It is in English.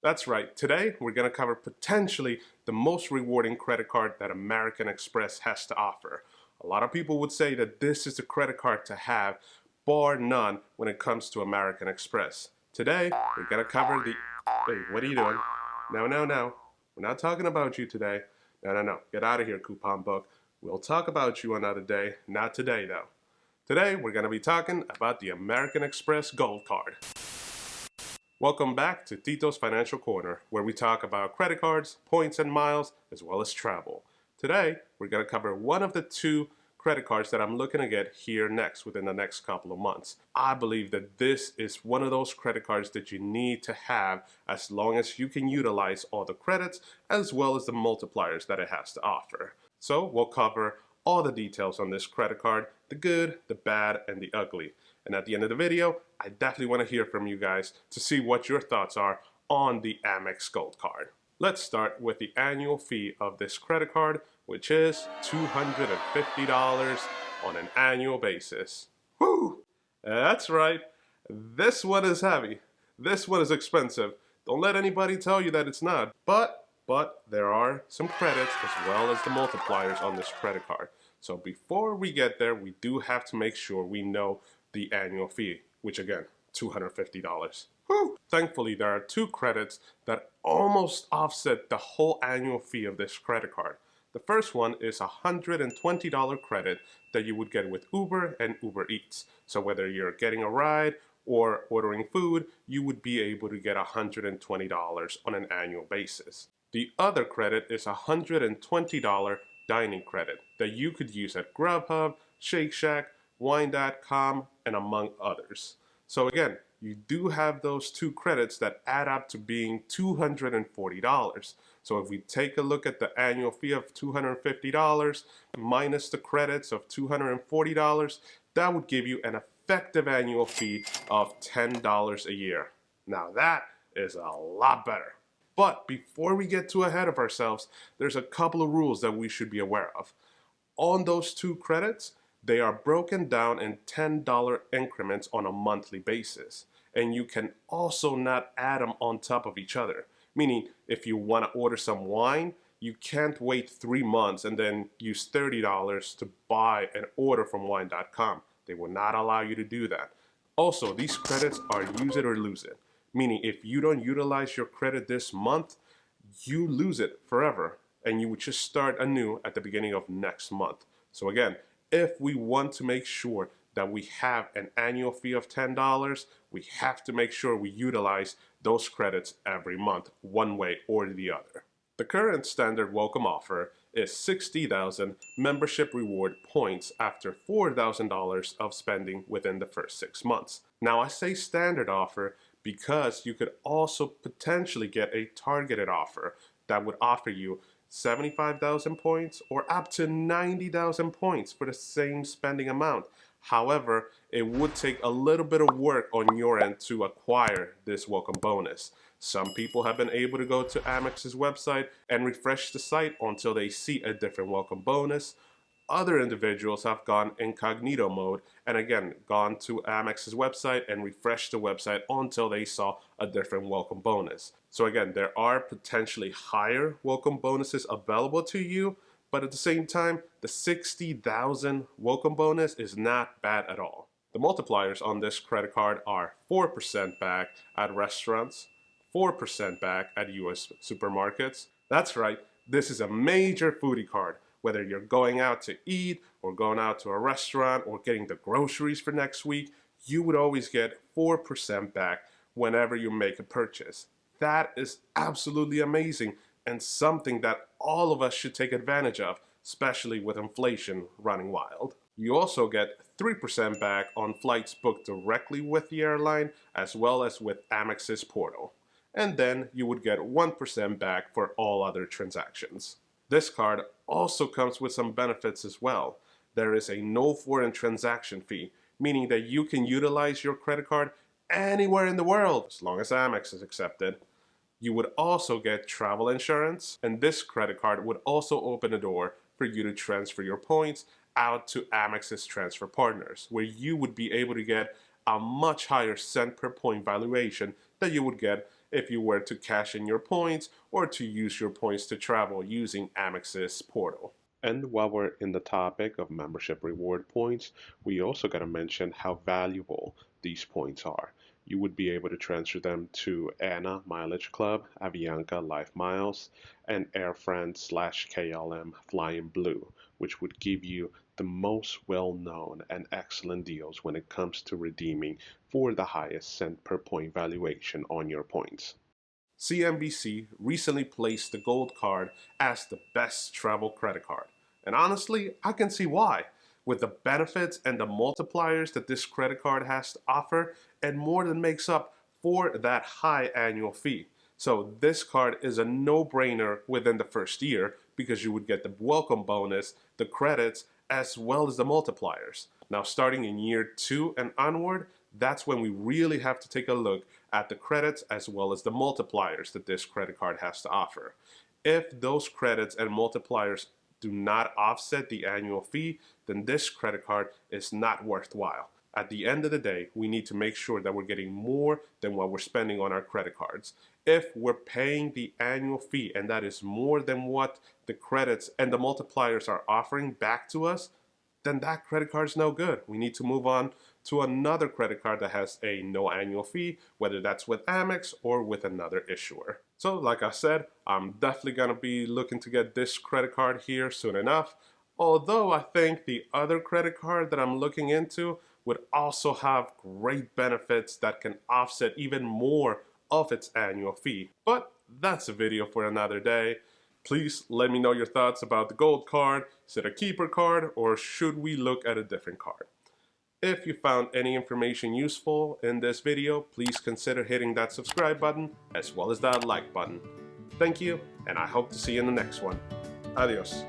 That's right. Today, we're going to cover potentially the most rewarding credit card that American Express has to offer. A lot of people would say that this is the credit card to have, bar none, when it comes to American Express. Today, we're going to cover the... Hey, what are you doing? No, no, no. We're not talking about you today. No, no, no. Get out of here, coupon book. We'll talk about you another day. Not today, though. Today, we're going to be talking about the American Express Gold Card. Welcome back to Tito's Financial Corner, where we talk about credit cards, points and miles, as well as travel. Today, we're going to cover one of the two credit cards that I'm looking to get here next within the next couple of months. I believe that this is one of those credit cards that you need to have as long as you can utilize all the credits as well as the multipliers that it has to offer. So we'll cover all the details on this credit card, the good, the bad, and the ugly. And at the end of the video, I definitely want to hear from you guys to see what your thoughts are on the Amex Gold Card. Let's start with the annual fee of this credit card, which is $250 on an annual basis. Whew! That's right. This one is heavy. This one is expensive. Don't let anybody tell you that it's not. But there are some credits as well as the multipliers on this credit card. So before we get there, we do have to make sure we know the annual fee, which again, $250. Whew. Thankfully, there are two credits that almost offset the whole annual fee of this credit card. The first one is a $120 credit that you would get with Uber and Uber Eats. So whether you're getting a ride or ordering food, you would be able to get $120 on an annual basis. The other credit is a $120 dining credit that you could use at Grubhub, Shake Shack, Wine.com, and among others. So again, you do have those two credits that add up to being $240. So if we take a look at the annual fee of $250 minus the credits of $240, that would give you an effective annual fee of $10 a year. Now that is a lot better. But before we get too ahead of ourselves, there's a couple of rules that we should be aware of. On those two credits, they are broken down in $10 increments on a monthly basis. And you can also not add them on top of each other. Meaning, if you want to order some wine, you can't wait 3 months and then use $30 to buy an order from wine.com. They will not allow you to do that. Also, these credits are use it or lose it. Meaning, if you don't utilize your credit this month, you lose it forever. And you would just start anew at the beginning of next month. So again, if we want to make sure that we have an annual fee of $10, we have to make sure we utilize those credits every month, one way or the other. The current standard welcome offer is 60,000 membership reward points after $4,000 of spending within the first 6 months. Now I say standard offer because you could also potentially get a targeted offer that would offer you 75,000 points or up to 90,000 points for the same spending amount. However, it would take a little bit of work on your end to acquire this welcome bonus. Some people have been able to go to Amex's website and refresh the site until they see a different welcome bonus. Other individuals have gone incognito mode and again gone to Amex's website and refreshed the website until they saw a different welcome bonus. So again, there are potentially higher welcome bonuses available to you, but at the same time, the 60,000 welcome bonus is not bad at all. The multipliers on this credit card are 4% back at restaurants, 4% back at US supermarkets. That's right, this is a major foodie card. Whether you're going out to eat or going out to a restaurant or getting the groceries for next week, you would always get 4% back whenever you make a purchase. That is absolutely amazing and something that all of us should take advantage of, especially with inflation running wild. You also get 3% back on flights booked directly with the airline as well as with Amex's portal. And then you would get 1% back for all other transactions. This card also comes with some benefits as well. There is a no foreign transaction fee, meaning that you can utilize your credit card anywhere in the world as long as Amex is accepted. You would also get travel insurance, and this credit card would also open a door for you to transfer your points out to Amex's transfer partners, where you would be able to get a much higher cent per point valuation that you would get if you were to cash in your points or to use your points to travel using Amex's portal. And while we're in the topic of membership reward points, we also got to mention how valuable these points are. You would be able to transfer them to Anna Mileage Club, Avianca Life Miles, and Air France/KLM Flying Blue, which would give you the most well-known and excellent deals when it comes to redeeming for the highest cent per point valuation on your points. CNBC recently placed the Gold Card as the best travel credit card. And honestly, I can see why. With the benefits and the multipliers that this credit card has to offer, it more than makes up for that high annual fee. So this card is a no-brainer within the first year because you would get the welcome bonus, the credits, as well as the multipliers. Now starting in year 2 and onward, that's when we really have to take a look at the credits as well as the multipliers that this credit card has to offer. If those credits and multipliers do not offset the annual fee, then this credit card is not worthwhile. At the end of the day, we need to make sure that we're getting more than what we're spending on our credit cards. If we're paying the annual fee and that is more than what the credits and the multipliers are offering back to us, then that credit card is no good. We need to move on to another credit card that has a no annual fee, whether that's with Amex or with another issuer. So like I said, I'm definitely going to be looking to get this credit card here soon enough. Although I think the other credit card that I'm looking into would also have great benefits that can offset even more of its annual fee. But that's a video for another day. Please let me know your thoughts about the Gold Card. Is it a keeper card or should we look at a different card? If you found any information useful in this video, please consider hitting that subscribe button as well as that like button. Thank you, and I hope to see you in the next one. Adios.